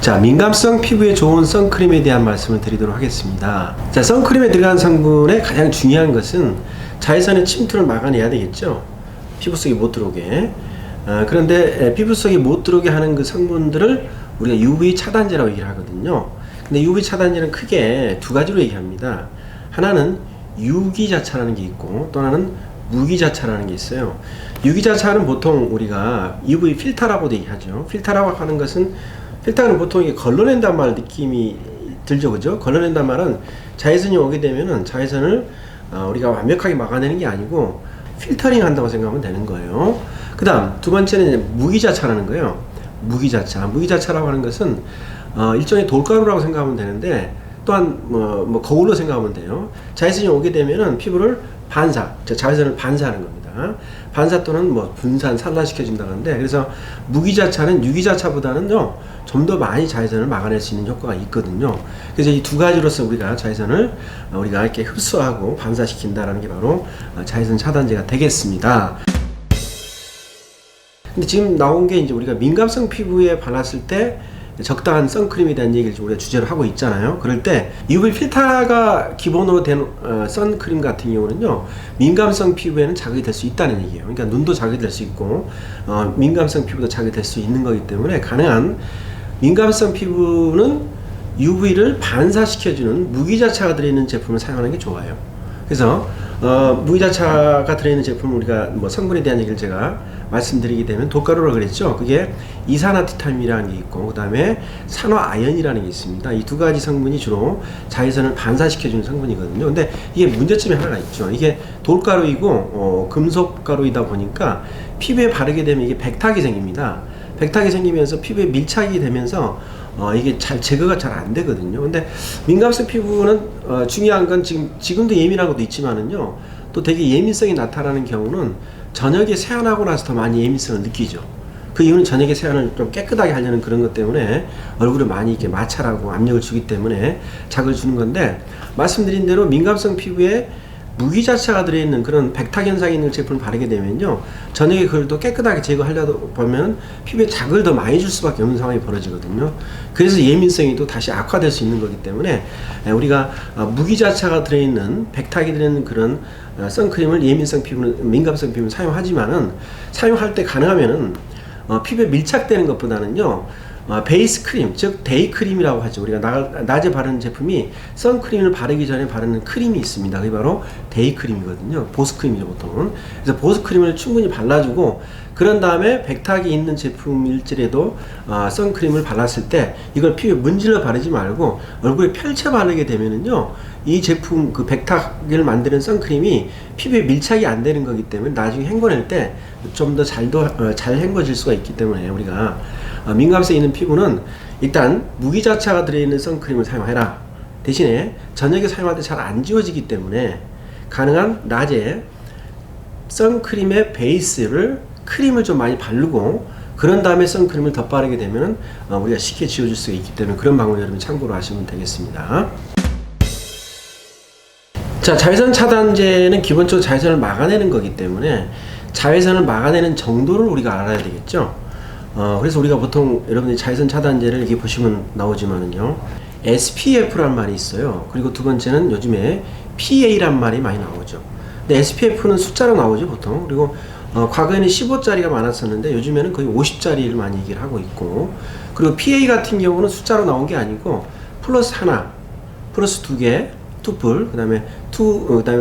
자, 민감성 피부에 좋은 선크림에 대한 말씀을 드리도록 하겠습니다. 자, 선크림에 들어간 성분의 가장 중요한 것은 자외선의 침투를 막아내야 되겠죠. 피부 속에 못 들어오게. 그런데 피부 속에 못 들어오게 하는 그 성분들을 우리가 UV 차단제라고 얘기를 하거든요. 근데 UV 차단제는 크게 두 가지로 얘기합니다. 하나는 유기자차라는 게 있고, 또 하나는 무기자차라는 게 있어요. 유기자차는 보통 우리가 UV 필터라고도 얘기하죠. 필터라고 하는 것은, 필터는 보통 이게 걸러낸단 말 느낌이 들죠, 그죠? 걸러낸단 말은 자외선이 오게 되면은 자외선을 우리가 완벽하게 막아내는 게 아니고 필터링 한다고 생각하면 되는 거예요. 그 다음 두 번째는 이제 무기자차라는 거예요. 무기자차라고 하는 것은 일종의 돌가루라고 생각하면 되는데, 또한 뭐 거울로 생각하면 돼요. 자외선이 오게 되면은 피부를 자외선을 반사하는 겁니다. 반사 또는 뭐 분산, 산란시켜 준다는데, 그래서 무기자차는 유기자차보다는요 좀 더 많이 자외선을 막아낼 수 있는 효과가 있거든요. 그래서 이 두 가지로서 우리가 자외선을 우리가 이렇게 흡수하고 반사시킨다라는 게 바로 자외선 차단제가 되겠습니다. 근데 지금 나온 게 이제 우리가 민감성 피부에 발랐을 때 적당한 선크림에 대한 얘기를 우리가 주제로 하고 있잖아요. 그럴 때 UV 필터가 기본으로 된 선크림 같은 경우는요 민감성 피부에는 자극이 될 수 있다는 얘기예요. 그러니까 눈도 자극이 될 수 있고 민감성 피부도 자극이 될 수 있는 거기 때문에, 가능한 민감성 피부는 UV를 반사시켜주는 무기자차가 들어있는 제품을 사용하는 게 좋아요. 그래서 무기자차가 들어있는 제품, 우리가 뭐 성분에 대한 얘기를 제가 말씀드리게 되면 돌가루라고 그랬죠. 그게 이산화티타민이라는 게 있고, 그 다음에 산화아연이라는 게 있습니다. 이 두 가지 성분이 주로 자외선을 반사시켜주는 성분이거든요. 근데 이게 문제점이 하나가 있죠. 이게 돌가루이고 금속가루이다 보니까 피부에 바르게 되면 이게 백탁이 생깁니다. 백탁이 생기면서 피부에 밀착이 되면서 이게 잘 제거가 잘 안 되거든요. 근데 민감성 피부는 중요한 건 지금도 예민한 것도 있지만은요, 또 되게 예민성이 나타나는 경우는 저녁에 세안하고 나서 더 많이 예민성을 느끼죠. 그 이유는 저녁에 세안을 좀 깨끗하게 하려는 그런 것 때문에 얼굴을 많이 이렇게 마찰하고 압력을 주기 때문에 자극을 주는 건데, 말씀드린 대로 민감성 피부에 무기자차가 들어있는 그런 백탁 현상이 있는 제품을 바르게 되면요, 저녁에 그걸 또 깨끗하게 제거하려다 보면 피부에 자극을 더 많이 줄 수밖에 없는 상황이 벌어지거든요. 그래서 예민성이 또 다시 악화될 수 있는 거기 때문에 우리가 무기자차가 들어있는 백탁이 들어있는 그런 선크림을 민감성 피부는 사용하지만은, 사용할 때 가능하면은 피부에 밀착되는 것보다는요 베이스 크림, 즉 데이 크림이라고 하죠. 우리가 낮에 바르는 제품이 선크림을 바르기 전에 바르는 크림이 있습니다. 그게 바로 데이 크림이거든요. 보습 크림이죠, 보통은. 그래서 보습 크림을 충분히 발라주고, 그런 다음에 백탁이 있는 제품일지라도 선크림을 발랐을 때 이걸 피부에 문질러 바르지 말고 얼굴에 펼쳐 바르게 되면은요, 이 제품 그 백탁을 만드는 선크림이 피부에 밀착이 안 되는 거기 때문에 나중에 헹궈낼 때 좀 더 잘 헹궈질 수가 있기 때문에, 우리가 민감성 있는 피부는 일단 무기자차가 들어있는 선크림을 사용해라. 대신에 저녁에 사용할 때 잘 안 지워지기 때문에 가능한 낮에 선크림의 베이스를 크림을 좀 많이 바르고, 그런 다음에 선크림을 더 바르게 되면 우리가 쉽게 지워줄 수가 있기 때문에, 그런 방법을 여러분 참고로 하시면 되겠습니다. 자, 자외선 차단제는 기본적으로 자외선을 막아내는 거기 때문에 자외선을 막아내는 정도를 우리가 알아야 되겠죠. 그래서 우리가 보통 여러분들이 자외선 차단제를 이렇게 보시면 나오지만은요, SPF란 말이 있어요. 그리고 두 번째는 요즘에 PA란 말이 많이 나오죠. 근데 SPF는 숫자로 나오죠, 보통. 그리고 과거에는 15짜리가 많았었는데 요즘에는 거의 50짜리를 많이 얘기를 하고 있고, 그리고 PA 같은 경우는 숫자로 나온 게 아니고 플러스 하나, 플러스 두 개, 투뿔, 그 다음에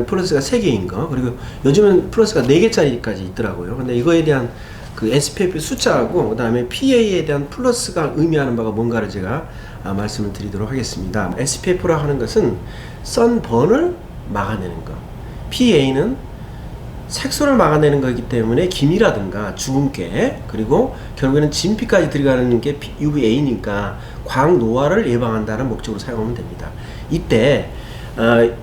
플러스가 3개인 거, 그리고 요즘은 플러스가 4개짜리까지 있더라고요. 근데 이거에 대한 그 SPF 숫자하고 그 다음에 PA에 대한 플러스가 의미하는 바가 뭔가를 제가 말씀을 드리도록 하겠습니다. SPF라고 하는 것은 선번을 막아내는 것, PA는 색소를 막아내는 거기 때문에 기미라든가 주근깨, 그리고 결국에는 진피까지 들어가는 게 UVA니까 광노화를 예방한다는 목적으로 사용하면 됩니다. 이때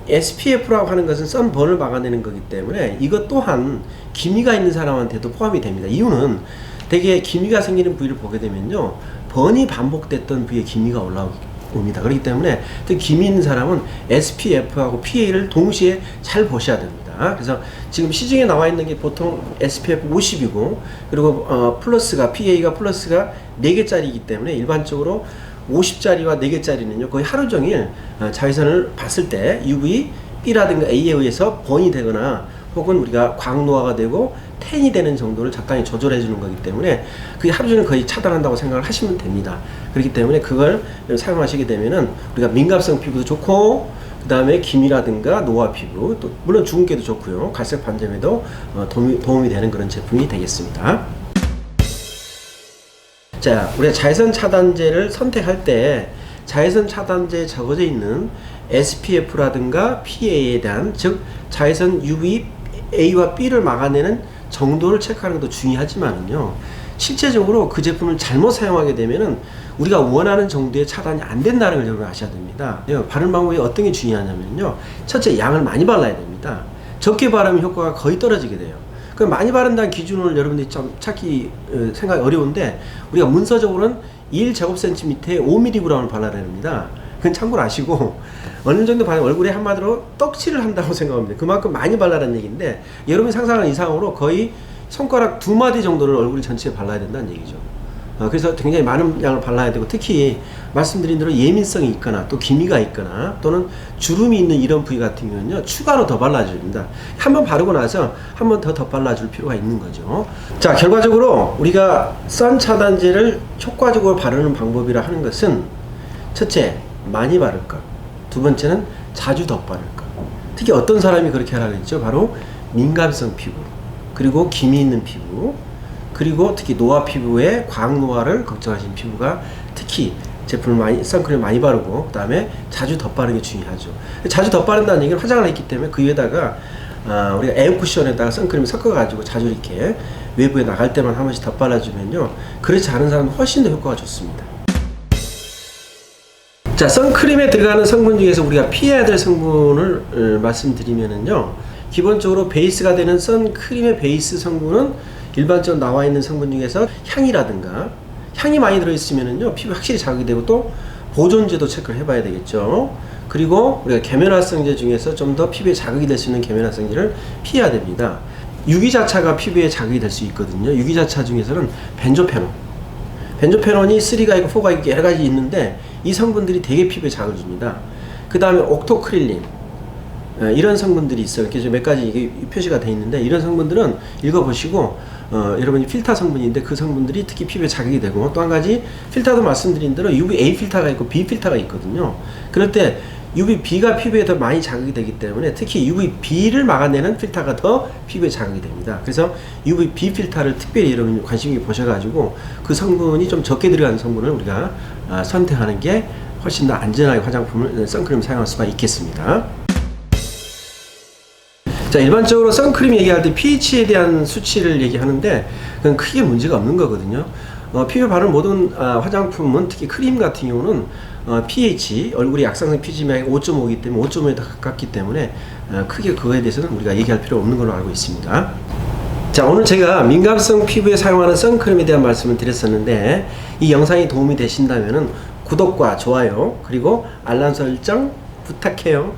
SPF라고 하는 것은 선번을 막아내는 거기 때문에 이것 또한 기미가 있는 사람한테도 포함이 됩니다. 이유는 대개 기미가 생기는 부위를 보게 되면요, 번이 반복됐던 부위에 기미가 올라옵니다. 그렇기 때문에 기미 있는 사람은 SPF하고 PA를 동시에 잘 보셔야 됩니다. 있습니다. 그래서 지금 시중에 나와 있는 게 보통 SPF 50이고 그리고 플러스가 PA가 플러스가 4개짜리이기 때문에 일반적으로 50짜리와 4개짜리는요 거의 하루 종일 자외선을 봤을 때 UV B라든가 A에 의해서 번이 되거나 혹은 우리가 광노화가 되고 텐이 되는 정도를 적당히 조절해 주는 거기 때문에 그게 하루 종일 거의 차단한다고 생각을 하시면 됩니다. 그렇기 때문에 그걸 사용하시게 되면은 우리가 민감성 피부도 좋고 그 다음에 기미라든가 노화 피부 또 물론 주근깨도 좋고요 갈색 반점에도 도움이 되는 그런 제품이 되겠습니다. 자, 우리가 자외선 차단제를 선택할 때 자외선 차단제에 적어져 있는 SPF라든가 PA에 대한 즉 자외선 UV A와 B를 막아내는 정도를 체크하는 것도 중요하지만은요 실제적으로 그 제품을 잘못 사용하게 되면은 우리가 원하는 정도의 차단이 안 된다는 걸 여러분 아셔야 됩니다. 바르는 방법이 어떤 게 중요하냐면요 첫째 양을 많이 발라야 됩니다. 적게 바르면 효과가 거의 떨어지게 돼요. 그 많이 바른다는 기준을 여러분들이 좀 찾기 생각이 어려운데 우리가 문서적으로는 1제곱센티미터에 5mg을 발라야 됩니다. 그건 참고로 아시고 어느 정도 바르면 얼굴에 한마디로 떡칠을 한다고 생각합니다. 그만큼 많이 발라라는 얘기인데 여러분이 상상하는 이상으로 거의 손가락 2마디 정도를 얼굴 전체에 발라야 된다는 얘기죠. 그래서 굉장히 많은 양을 발라야 되고 특히 말씀드린 대로 예민성이 있거나 또 기미가 있거나 또는 주름이 있는 이런 부위 같은 경우는요 추가로 더 발라줍니다. 한번 바르고 나서 한 번 더 발라줄 필요가 있는 거죠. 자, 결과적으로 우리가 선 차단제를 효과적으로 바르는 방법이라 하는 것은 첫째 많이 바를 것, 두 번째는 자주 덧바를 것. 특히 어떤 사람이 그렇게 하라고 했죠? 바로 민감성 피부 그리고 기미 있는 피부 그리고 특히 노화 피부에 광노화를 걱정하시는 피부가 특히 제품을 많이 선크림 많이 바르고 그 다음에 자주 덧바르는 게 중요하죠. 자주 덧바른다는 얘기는 화장을 했기 때문에 그 위에다가 우리가 에어쿠션에다가 선크림을 섞어 가지고 자주 이렇게 외부에 나갈 때만 한 번씩 덧발라주면요 그렇지 않은 사람은 훨씬 더 효과가 좋습니다. 자, 선크림에 들어가는 성분 중에서 우리가 피해야 될 성분을 말씀드리면은요 기본적으로 베이스가 되는 선크림의 베이스 성분은 일반적으로 나와 있는 성분 중에서 향이라든가 향이 많이 들어있으면은요 피부 확실히 자극이 되고 또 보존제도 체크를 해봐야 되겠죠. 그리고 우리가 계면활성제 중에서 좀 더 피부에 자극이 될 수 있는 계면활성제를 피해야 됩니다. 유기자차가 피부에 자극이 될 수 있거든요. 유기자차 중에서는 벤조페논이 3가 있고 4가 있고 여러 가지 있는데 이 성분들이 되게 피부에 자극을 줍니다. 그 다음에 옥토크릴린 이런 성분들이 있어요. 이렇게 몇 가지 이게 표시가 되어 있는데 이런 성분들은 읽어보시고 여러분이 필터 성분인데 그 성분들이 특히 피부에 자극이 되고 또 한 가지 필터도 말씀드린 대로 UVA 필터가 있고 B 필터가 있거든요. 그럴 때 UVB가 피부에 더 많이 자극이 되기 때문에 특히 UVB를 막아내는 필터가 더 피부에 자극이 됩니다. 그래서 UVB 필터를 특별히 여러분이 관심 있게 보셔가지고 그 성분이 좀 적게 들어가는 성분을 우리가 선택하는 게 훨씬 더 안전하게 화장품을 선크림을 사용할 수가 있겠습니다. 자, 일반적으로 선크림 얘기할 때 pH에 대한 수치를 얘기하는데 그건 크게 문제가 없는 거거든요. 피부에 바르는 모든 화장품은 특히 크림 같은 경우는 pH, 얼굴이 약산성 pH면이 5.5이기 때문에 5.5에 더 가깝기 때문에 크게 그거에 대해서는 우리가 얘기할 필요 없는 걸로 알고 있습니다. 자, 오늘 제가 민감성 피부에 사용하는 선크림에 대한 말씀을 드렸었는데 이 영상이 도움이 되신다면 구독과 좋아요 그리고 알람 설정 부탁해요.